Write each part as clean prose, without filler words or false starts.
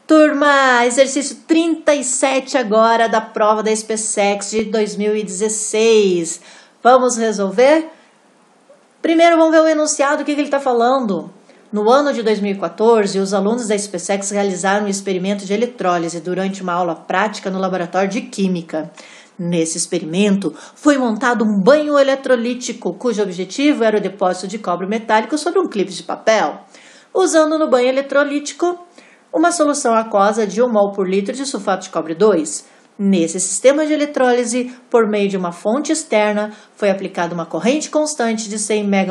Turma, exercício 37 agora da prova da SpaceX de 2016. Vamos resolver? Primeiro vamos ver o enunciado, o que ele está falando. No ano de 2014, os alunos da SpaceX realizaram um experimento de eletrólise durante uma aula prática no laboratório de Química. Nesse experimento, foi montado um banho eletrolítico, cujo objetivo era o depósito de cobre metálico sobre um clipe de papel. Usando no banho eletrolítico uma solução aquosa de 1 mol por litro de sulfato de cobre 2. Nesse sistema de eletrólise, por meio de uma fonte externa, foi aplicada uma corrente constante de 100 mA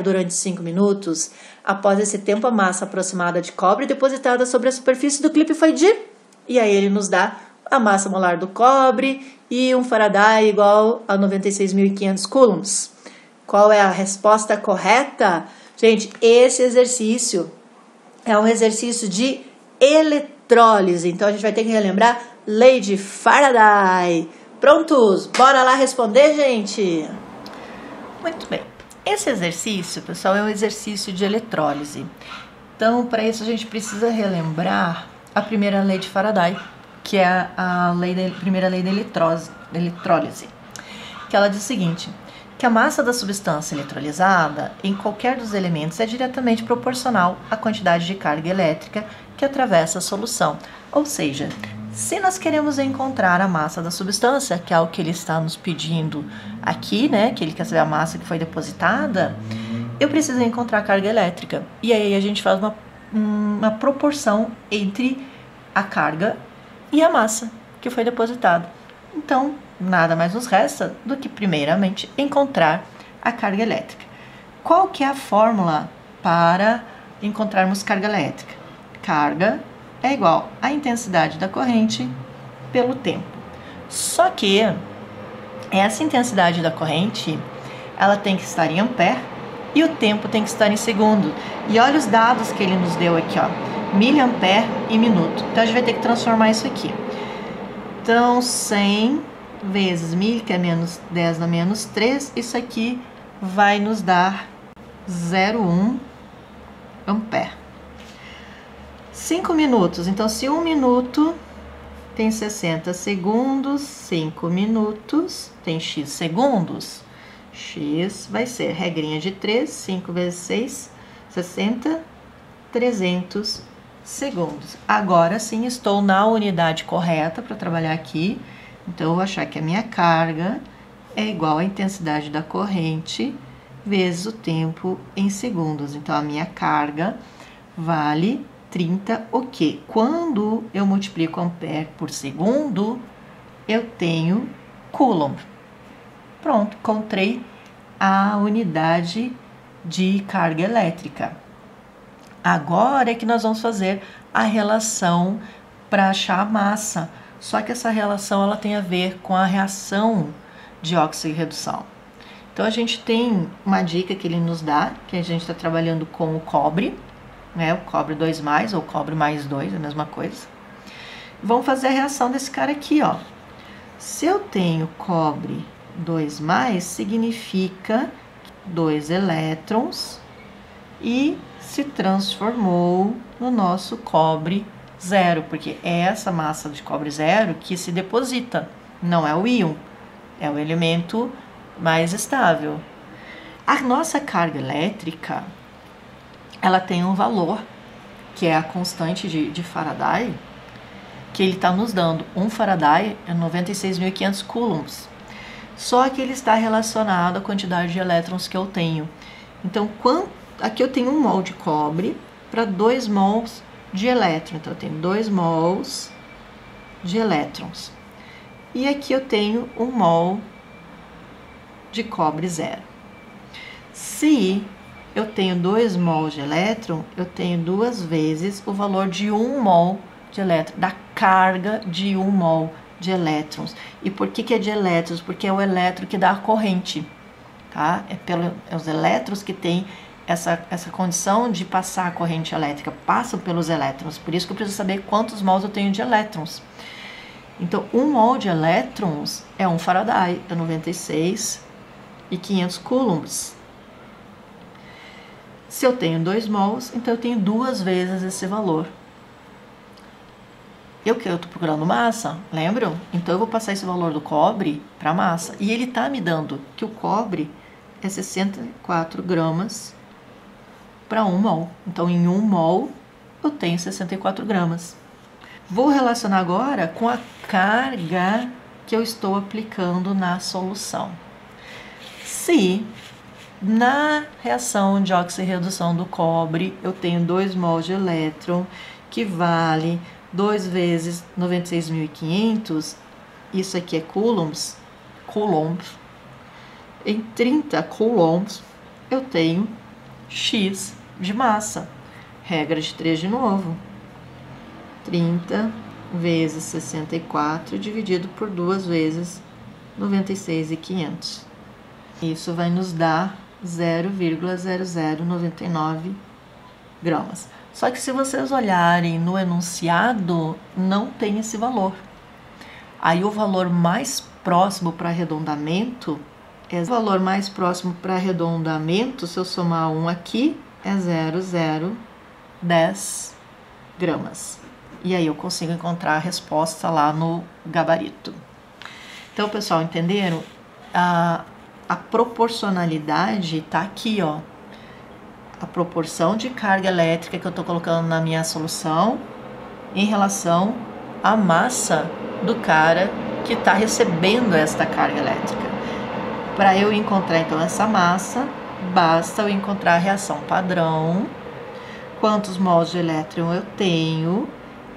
durante 5 minutos. Após esse tempo, a massa aproximada de cobre depositada sobre a superfície do clipe foi de... E aí ele nos dá a massa molar do cobre e um Faraday igual a 96.500 coulombs. Qual é a resposta correta? Gente, esse exercício é um exercício de eletrólise. Então, a gente vai ter que relembrar lei de Faraday. Prontos? Bora lá responder, gente? Muito bem. Esse exercício, pessoal, é um exercício de eletrólise. Então, para isso, a gente precisa relembrar a primeira lei de Faraday, que é a primeira lei da eletrólise, que ela diz o seguinte, que a massa da substância eletrolizada em qualquer dos elementos é diretamente proporcional à quantidade de carga elétrica que atravessa a solução. Ou seja, se nós queremos encontrar a massa da substância, que é o que ele está nos pedindo aqui, né, que ele quer saber a massa que foi depositada, eu preciso encontrar a carga elétrica. E aí a gente faz uma proporção entre a carga e a massa que foi depositada. Então, nada mais nos resta do que, primeiramente, encontrar a carga elétrica. Qual que é a fórmula para encontrarmos carga elétrica? Carga é igual à intensidade da corrente pelo tempo. Só que essa intensidade da corrente, ela tem que estar em ampere e o tempo tem que estar em segundo. E olha os dados que ele nos deu aqui, ó, miliampere em minuto. Então, a gente vai ter que transformar isso aqui. Então, 100 vezes 1000, que é menos 10 na menos 3, isso aqui vai nos dar 0,1 ampere. 5 minutos, então se 1 minuto tem 60 segundos, 5 minutos tem x segundos, x vai ser regrinha de 3, 5 vezes 6, 60, 300 segundos. Agora sim estou na unidade correta para trabalhar aqui. Então, eu vou achar que a minha carga é igual à intensidade da corrente vezes o tempo em segundos. Então, a minha carga vale 30 o quê? Quando eu multiplico ampere por segundo, eu tenho coulomb. Pronto, encontrei a unidade de carga elétrica. Agora é que nós vamos fazer a relação para achar a massa. Só que essa relação ela tem a ver com a reação de oxirredução. Então, a gente tem uma dica que ele nos dá, que a gente está trabalhando com o cobre, né? O cobre 2+, ou cobre mais 2, é a mesma coisa. Vamos fazer a reação desse cara aqui, ó. Se eu tenho cobre 2+, significa 2 elétrons e se transformou no nosso cobre 0, porque é essa massa de cobre 0 que se deposita, não é o íon, é o elemento mais estável. A nossa carga elétrica, ela tem um valor, que é a constante de Faraday, que ele está nos dando. 1 Faraday é 96.500 coulombs. Só que ele está relacionado à quantidade de elétrons que eu tenho. Então, aqui eu tenho 1 mol de cobre para 2 mols de elétron. Então, eu tenho 2 mols de elétrons. E aqui eu tenho 1 mol de cobre 0. Se eu tenho 2 mols de elétron, eu tenho 2 vezes o valor de 1 mol de elétron, da carga de 1 mol de elétrons. E por que é de elétrons? Porque é o elétron que dá a corrente, tá? É os elétrons que têm essa condição de passar a corrente elétrica, passam pelos elétrons. Por isso que eu preciso saber quantos mols eu tenho de elétrons. Então, 1 mol de elétrons é 1 Faraday, é 96.500 coulombs. Se eu tenho 2 mols, então eu tenho 2 vezes esse valor. Eu estou procurando massa, lembram? Então eu vou passar esse valor do cobre para a massa. E ele está me dando que o cobre é 64 gramas para 1 mol. Então em 1 mol eu tenho 64 gramas. Vou relacionar agora com a carga que eu estou aplicando na solução. Se na reação de oxirredução do cobre eu tenho 2 mol de elétron, que vale 2 vezes 96.500, isso aqui é coulombs, em 30 coulombs eu tenho X de massa. Regra de 3 de novo. 30 vezes 64 dividido por 2 vezes 96.500. Isso vai nos dar 0,0099 gramas. Só que se vocês olharem no enunciado, não tem esse valor. Aí o valor mais próximo para arredondamento, se eu somar 1 aqui, é 0,010 gramas. E aí eu consigo encontrar a resposta lá no gabarito. Então, pessoal, entenderam? A proporcionalidade está aqui, ó. A proporção de carga elétrica que eu estou colocando na minha solução em relação à massa do cara que está recebendo esta carga elétrica. Para eu encontrar, então, essa massa, basta eu encontrar a reação padrão, quantos mols de elétron eu tenho,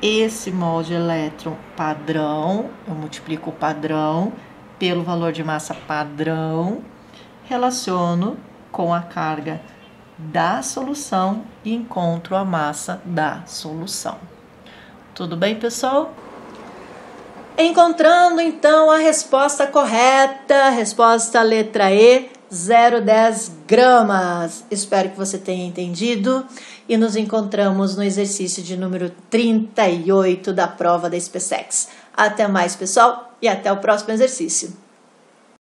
esse mol de elétron padrão, eu multiplico o padrão pelo valor de massa padrão, relaciono com a carga da solução e encontro a massa da solução. Tudo bem, pessoal? Encontrando então a resposta correta, resposta letra E, 0,10 gramas. Espero que você tenha entendido e nos encontramos no exercício de número 38 da prova da SpaceX. Até mais, pessoal, e até o próximo exercício.